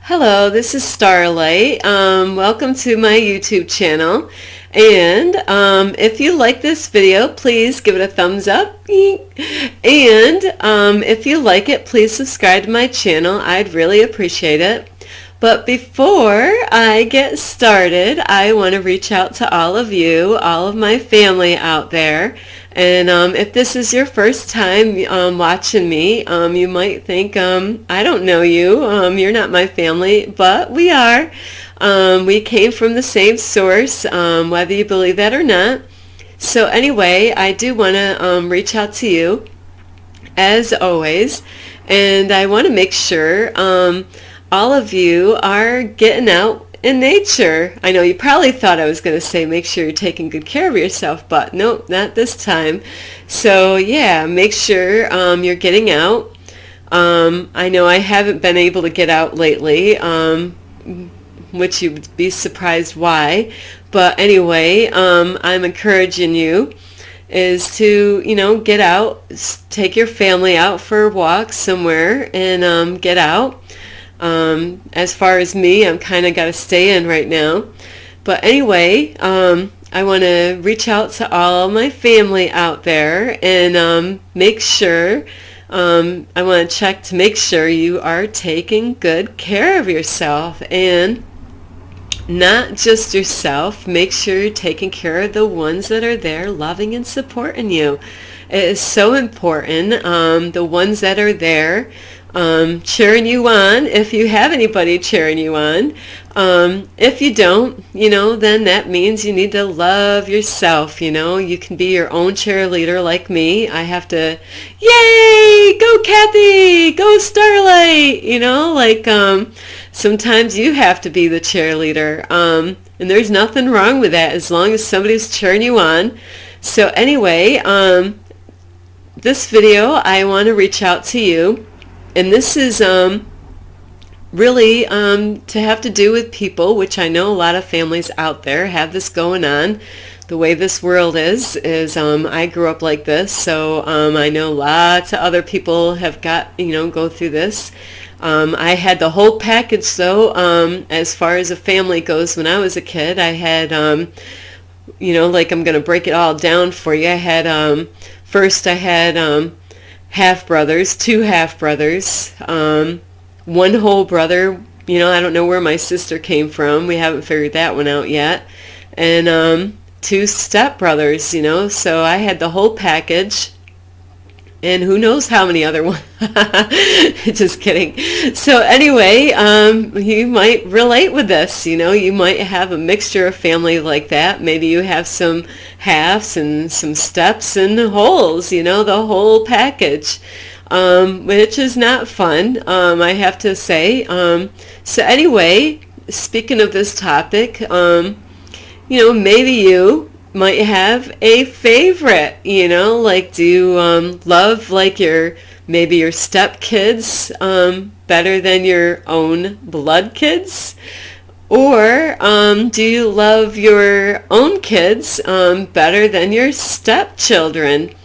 Hello, this is Starlight. Welcome to my YouTube channel. And if you like this video, please give it a thumbs up. And if you like it, please subscribe to my channel. I'd really appreciate it. But before I get started, I want to reach out to all of you, all of my family out there. And if this is your first time watching me, you might think, I don't know you, you're not my family, but we are. We came from the same source, whether you believe that or not. So anyway, I do want to reach out to you, as always, and I want to make sure all of you are getting out in nature. I know you probably thought I was going to say make sure you're taking good care of yourself, but nope, not this time. So yeah, make sure you're getting out. I know I haven't been able to get out lately, which you'd be surprised why. But anyway, I'm encouraging you is to, get out, take your family out for a walk somewhere and get out. As far as me, I'm kind of got to stay in right now. But anyway, I want to reach out to all my family out there and make sure, I want to check to make sure you are taking good care of yourself, and not just yourself. Make sure you're taking care of the ones that are there loving and supporting you. It is so important, the ones that are there cheering you on, if you have anybody cheering you on. If you don't, then that means you need to love yourself. You can be your own cheerleader like me. I have to, yay, go Kathy, go Starlight, sometimes you have to be the cheerleader. And there's nothing wrong with that as long as somebody's cheering you on. So anyway, this video, I want to reach out to you. And this is really to have to do with people, which I know a lot of families out there have this going on. The way this world is I grew up like this, so I know lots of other people have got, go through this. I had the whole package, though, as far as a family goes. When I was a kid, I had, I'm going to break it all down for you. I had, first I had half-brothers, two half-brothers, one whole brother. I don't know where my sister came from. We haven't figured that one out yet. And two step-brothers, so I had the whole package. And who knows how many other ones. Just kidding. So anyway, you might relate with this. You might have a mixture of family like that. Maybe you have some halves and some steps and wholes, the whole package, which is not fun, I have to say. So anyway, speaking of this topic, maybe you might have a favorite, like do you love like maybe your step kids better than your own blood kids? Or do you love your own kids better than your stepchildren?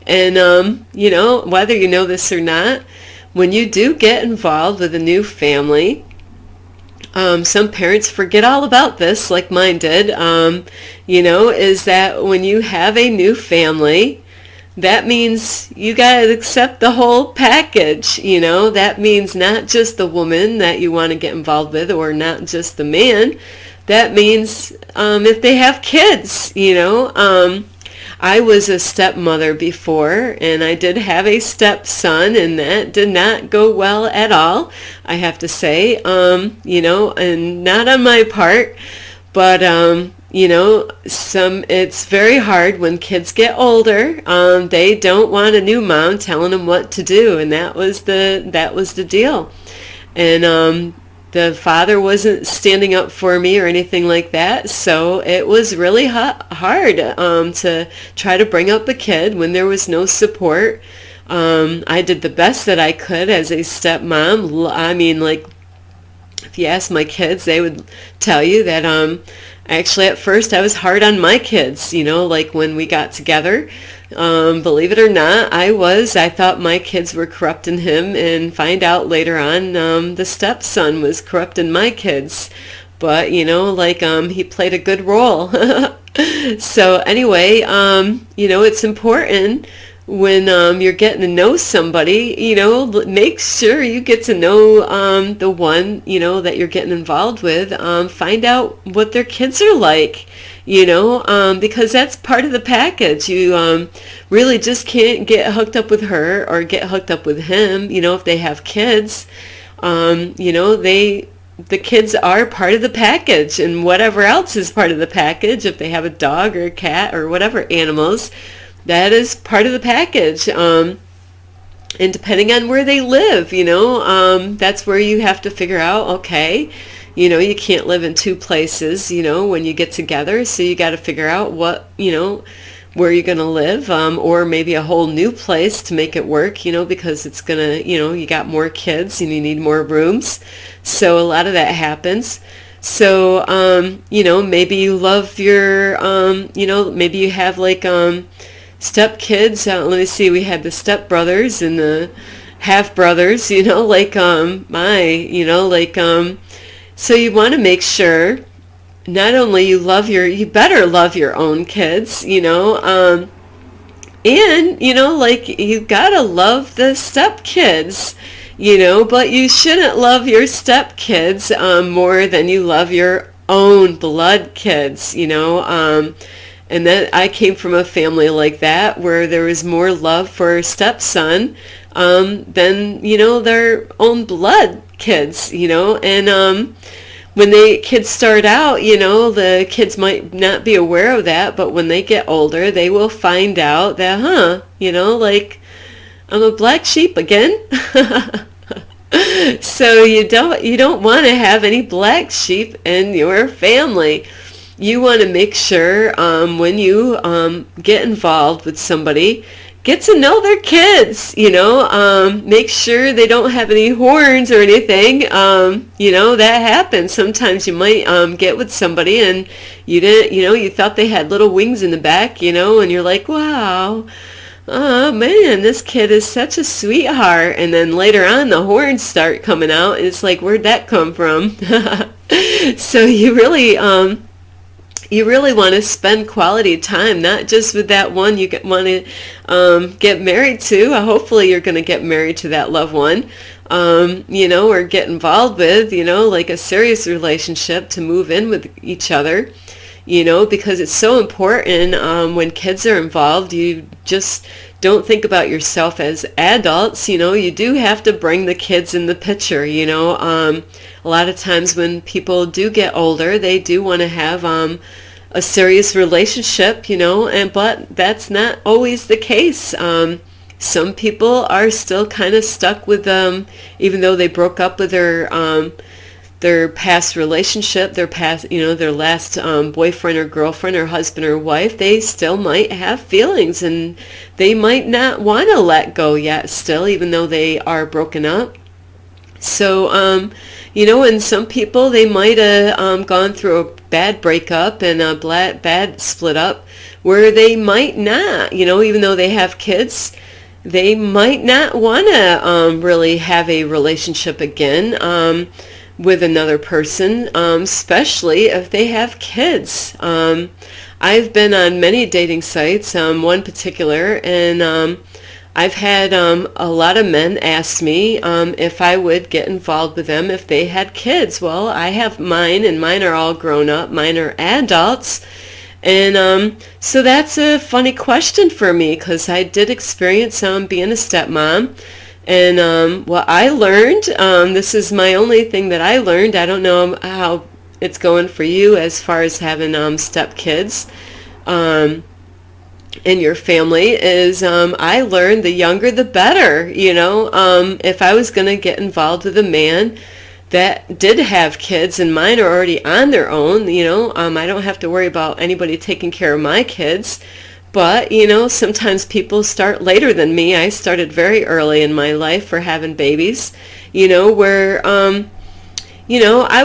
And whether you know this or not, when you do get involved with a new family, some parents forget all about this, like mine did, is that when you have a new family, that means you got to accept the whole package. That means not just the woman that you want to get involved with, or not just the man. That means if they have kids, I was a stepmother before, and I did have a stepson, and that did not go well at all, I have to say, and not on my part, but, it's very hard when kids get older. They don't want a new mom telling them what to do, and that was the deal. And the father wasn't standing up for me or anything like that, so it was really hard to try to bring up a kid when there was no support. I did the best that I could as a stepmom. I mean, like, if you ask my kids, they would tell you that actually at first I was hard on my kids, like when we got together. Believe it or not, I thought my kids were corrupting him, and find out later on the stepson was corrupting my kids. But, he played a good role. So anyway, it's important when you're getting to know somebody, make sure you get to know the one, that you're getting involved with. Find out what their kids are like, because that's part of the package. You really just can't get hooked up with her or get hooked up with him, if they have kids. The kids are part of the package, and whatever else is part of the package, if they have a dog or a cat or whatever animals, that is part of the package. And depending on where they live, that's where you have to figure out, okay, you can't live in two places, when you get together. So you got to figure out what, where you're going to live, or maybe a whole new place to make it work, because it's going to, you got more kids and you need more rooms. So a lot of that happens. So, maybe you love your, maybe you have like step kids. Let me see, we had the step brothers and the half brothers, so you want to make sure not only you better love your own kids, and, you gotta love the step kids, but you shouldn't love your step kids more than you love your own blood kids, and then I came from a family like that where there was more love for a stepson than, their own blood kids, and when the kids start out, the kids might not be aware of that, but when they get older, they will find out that, I'm a black sheep again. So you don't want to have any black sheep in your family. You want to make sure when you get involved with somebody, get to know their kids, make sure they don't have any horns or anything. That happens. Sometimes you might get with somebody and you didn't, you thought they had little wings in the back, and you're like, wow, oh man, this kid is such a sweetheart. And then later on the horns start coming out and it's like, where'd that come from? So you really want to spend quality time, not just with that one you want to get married to. Hopefully you're going to get married to that loved one, or get involved with, like a serious relationship to move in with each other, because it's so important when kids are involved. You just don't think about yourself as adults, you do have to bring the kids in the picture, a lot of times when people do get older, they do want to have a serious relationship, but that's not always the case. Some people are still kind of stuck with even though they broke up with their past relationship, their last boyfriend or girlfriend or husband or wife, they still might have feelings and they might not want to let go yet still, even though they are broken up. So, and some people, they might have gone through a bad breakup and a bad split up where they might not, even though they have kids, they might not want to really have a relationship again with another person, especially if they have kids. I've been on many dating sites, one particular, and I've had a lot of men ask me if I would get involved with them if they had kids. Well, I have mine, and mine are all grown up. Mine are adults. And so that's a funny question for me because I did experience being a stepmom. And what I learned, this is my only thing that I learned. I don't know how it's going for you as far as having stepkids. In your family is I learned the younger the better. If I was going to get involved with a man that did have kids and mine are already on their own, I don't have to worry about anybody taking care of my kids. But, sometimes people start later than me. I started very early in my life for having babies, where I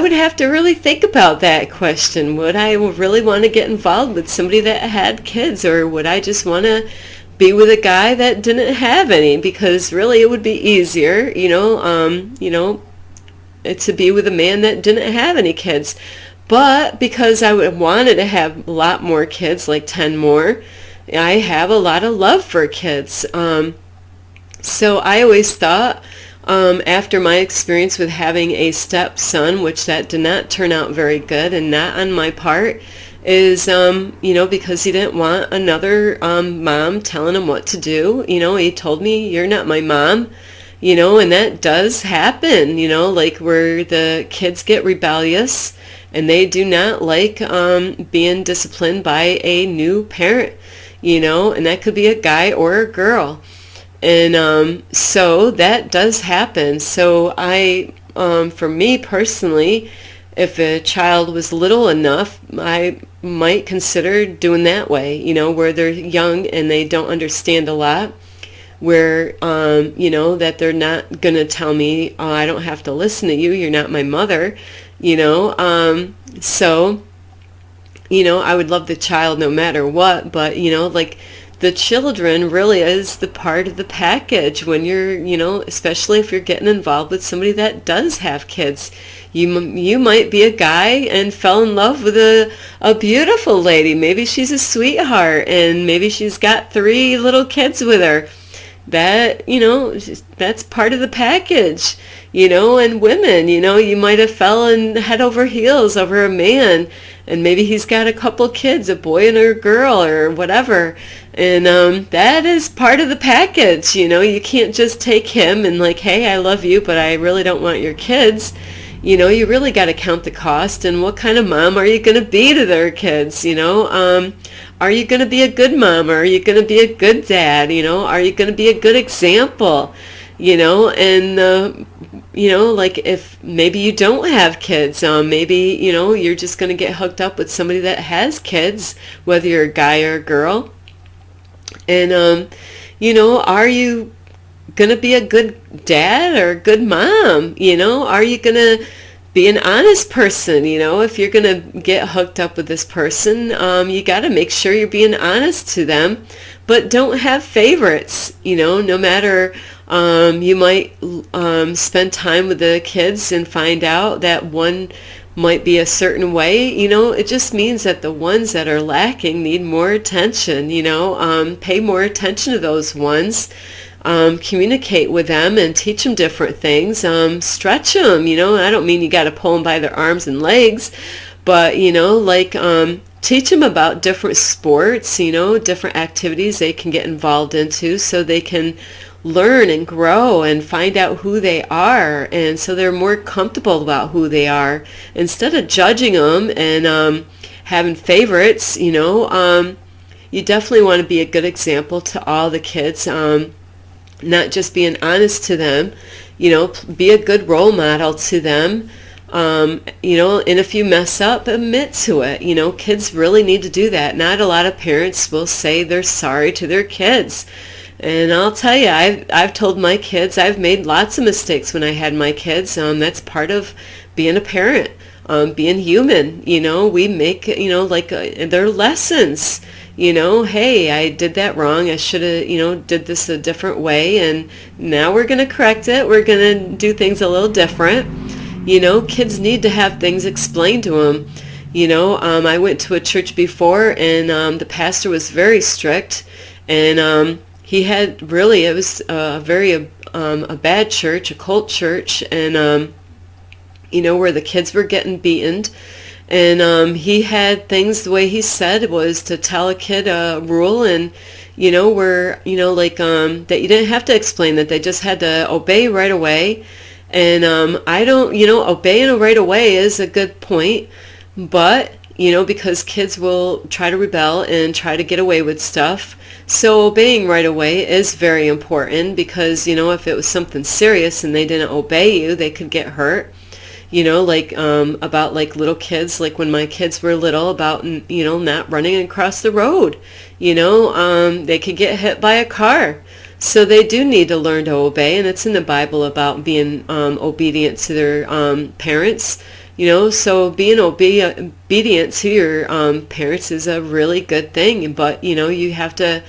would have to really think about that question. Would I really want to get involved with somebody that had kids, or would I just want to be with a guy that didn't have any, because really it would be easier, to be with a man that didn't have any kids. But because I wanted to have a lot more kids, like 10 more, I have a lot of love for kids. So I always thought, after my experience with having a stepson, which that did not turn out very good, and not on my part, is, because he didn't want another mom telling him what to do. He told me, "You're not my mom." And that does happen, like where the kids get rebellious and they do not like being disciplined by a new parent, and that could be a guy or a girl. And so that does happen. So for me personally, if a child was little enough, I might consider doing that way, where they're young and they don't understand a lot, where, that they're not going to tell me, "Oh, I don't have to listen to you. You're not my mother," So, I would love the child no matter what, but, like the children really is the part of the package when you're, especially if you're getting involved with somebody that does have kids. You might be a guy and fell in love with a beautiful lady. Maybe she's a sweetheart and maybe she's got 3 little kids with her. That, that's part of the package, and women, you might have fallen head over heels over a man, and maybe he's got a couple kids, a boy and a girl or whatever, and that is part of the package. You can't just take him and like, "Hey, I love you, but I really don't want your kids." You really got to count the cost, and what kind of mom are you going to be to their kids? Are you going to be a good mom, or are you going to be a good dad? Are you going to be a good example? And like if maybe you don't have kids, maybe you're just going to get hooked up with somebody that has kids, whether you're a guy or a girl. And are you going to be a good dad or a good mom? Are you going to be an honest person? If you're going to get hooked up with this person, you got to make sure you're being honest to them, but don't have favorites. No matter, you might spend time with the kids and find out that one might be a certain way. It just means that the ones that are lacking need more attention. Pay more attention to those ones. Communicate with them and teach them different things. Stretch them, I don't mean you got to pull them by their arms and legs, but, teach them about different sports, different activities they can get involved into so they can learn and grow and find out who they are, and so they're more comfortable about who they are instead of judging them and having favorites. You definitely want to be a good example to all the kids, not just being honest to them, be a good role model to them, and if you mess up, admit to it. Kids really need to do that. Not a lot of parents will say they're sorry to their kids. And I'll tell you, I've told my kids I've made lots of mistakes when I had my kids. That's part of being a parent, being human. We make, they're lessons. Hey, I did that wrong. I should have, did this a different way. And now we're going to correct it. We're going to do things a little different. Kids need to have things explained to them. I went to a church before, and the pastor was very strict. And he had really, it was a bad church, a cult church. And, where the kids were getting beaten. And he had things, the way he said was to tell a kid a rule, and that you didn't have to explain, that they just had to obey right away. And obeying right away is a good point, but because kids will try to rebel and try to get away with stuff. So obeying right away is very important, because if it was something serious and they didn't obey you, they could get hurt. About little kids, like when my kids were little, about, not running across the road, they could get hit by a car. So they do need to learn to obey, and it's in the Bible about being obedient to their parents, so being obedient to your parents is a really good thing, but, you have to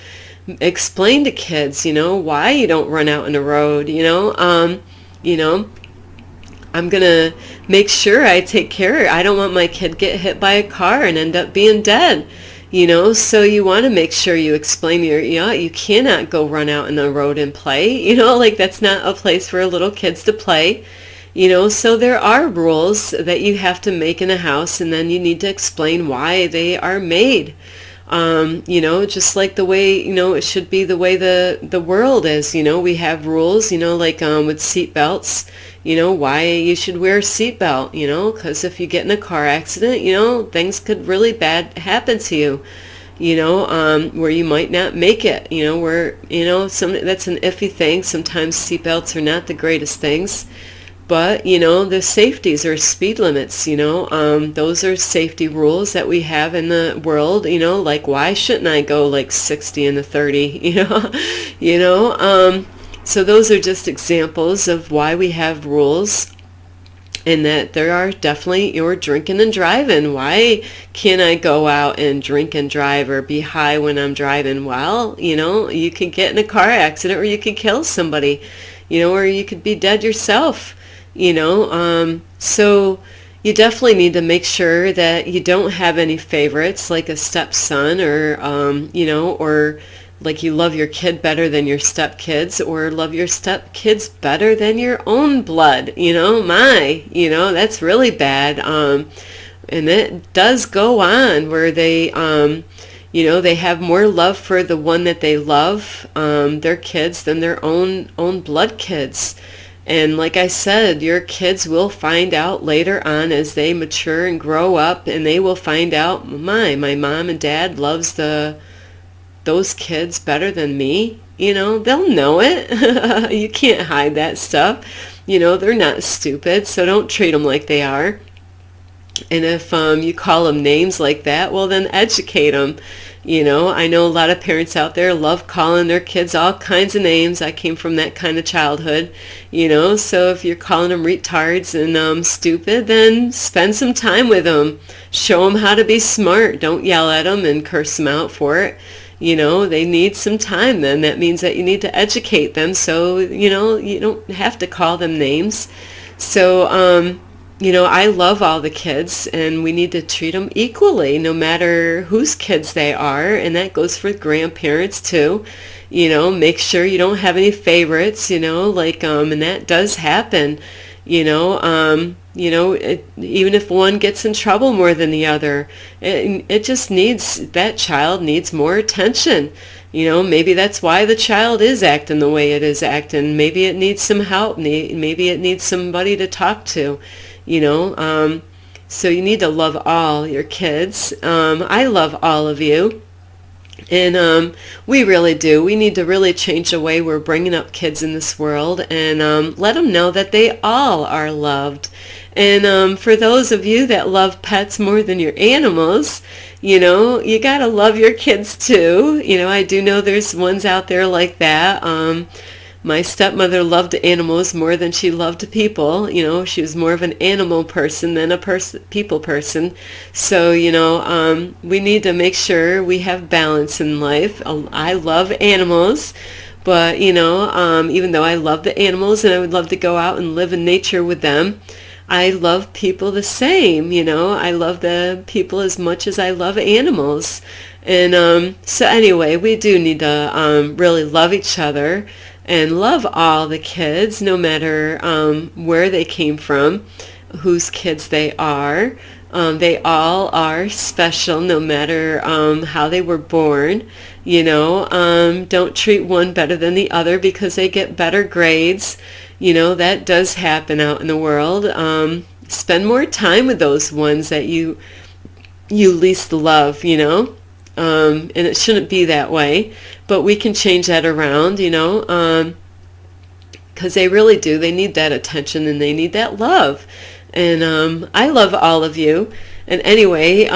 explain to kids, why you don't run out in the road, you know, I'm going to make sure I take care. I don't want my kid get hit by a car and end up being dead. So you want to make sure you explain you cannot go run out in the road and play, like that's not a place for little kids to play, so there are rules that you have to make in a house, and then you need to explain why they are made. Just like the way, it should be the way the world is, we have rules, like with seat belts, why you should wear a seat belt, because if you get in a car accident, things could really bad happen to you, where you might not make it, where, that's an iffy thing. Sometimes seat belts are not the greatest things. But, the safeties or speed limits, those are safety rules that we have in the world, like why shouldn't I go like 60 in the 30, so those are just examples of why we have rules, and that there are definitely your drinking and driving. Why can't I go out and drink and drive or be high when I'm driving? Well, you could get in a car accident, or you could kill somebody, or you could be dead yourself. So you definitely need to make sure that you don't have any favorites, like a stepson, or, or like you love your kid better than your stepkids, or love your stepkids better than your own blood, that's really bad. And it does go on where they, they have more love for the one that they love, their kids, than their own blood kids. And like I said, your kids will find out later on as they mature and grow up, and they will find out, my mom and dad loves those kids better than me. They'll know it. You can't hide that stuff. They're not stupid, so don't treat them like they are. And if you call them names like that, well, then educate them. I know a lot of parents out there love calling their kids all kinds of names. I came from that kind of childhood, so if you're calling them retards and stupid, then spend some time with them. Show them how to be smart. Don't yell at them and curse them out for it. They need some time then. That means that you need to educate them, so, you don't have to call them names. So, I love all the kids, and we need to treat them equally, no matter whose kids they are, and that goes for grandparents too. Make sure you don't have any favorites, like, and that does happen, even if one gets in trouble more than the other, it just needs, that child needs more attention. Maybe that's why the child is acting the way it is acting. Maybe it needs some help. Maybe it needs somebody to talk to. So you need to love all your kids. I love all of you. And we really do. We need to really change the way we're bringing up kids in this world, and let them know that they all are loved. And for those of you that love pets more than your animals, you got to love your kids too. I do know there's ones out there like that. My stepmother loved animals more than she loved people. She was more of an animal person than a people person. So, we need to make sure we have balance in life. I love animals, but, even though I love the animals and I would love to go out and live in nature with them, I love people the same. I love the people as much as I love animals. And so anyway, we do need to really love each other and love all the kids, no matter where they came from, whose kids they are. They all are special, no matter how they were born. Don't treat one better than the other because they get better grades. That does happen out in the world. Spend more time with those ones that you least love, and it shouldn't be that way, but we can change that around, because they really do. They need that attention and they need that love. And I love all of you. And anyway,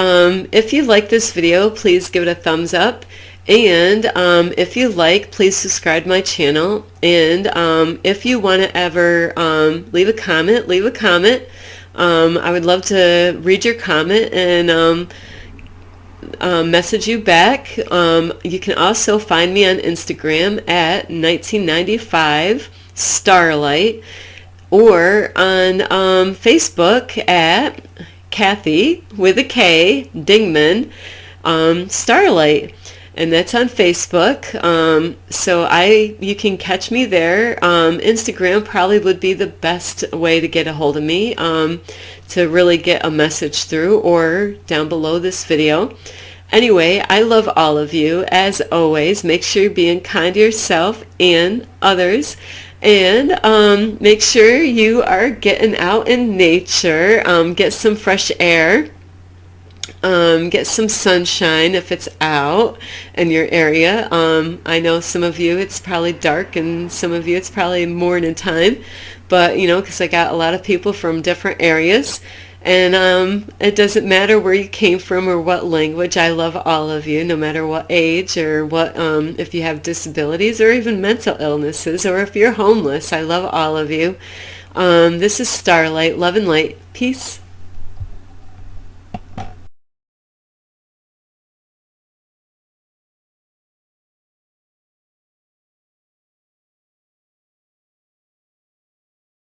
if you like this video, please give it a thumbs up. And if you like, please subscribe to my channel. And if you want to ever leave a comment, leave a comment. I would love to read your comment and message you back. You can also find me on Instagram at 1995 Starlight, or on Facebook at Kathy with a K Dingman Starlight, and that's on Facebook. So you can catch me there. Instagram probably would be the best way to get a hold of me, to really get a message through, or down below this video. Anyway, I love all of you. As always, make sure you're being kind to yourself and others. And make sure you are getting out in nature. Get some fresh air. Get some sunshine if it's out in your area. I know some of you it's probably dark, and some of you it's probably morning time. But, because I got a lot of people from different areas. And it doesn't matter where you came from or what language. I love all of you, no matter what age, or what if you have disabilities or even mental illnesses, or if you're homeless. I love all of you. This is Starlight. Love and light. Peace.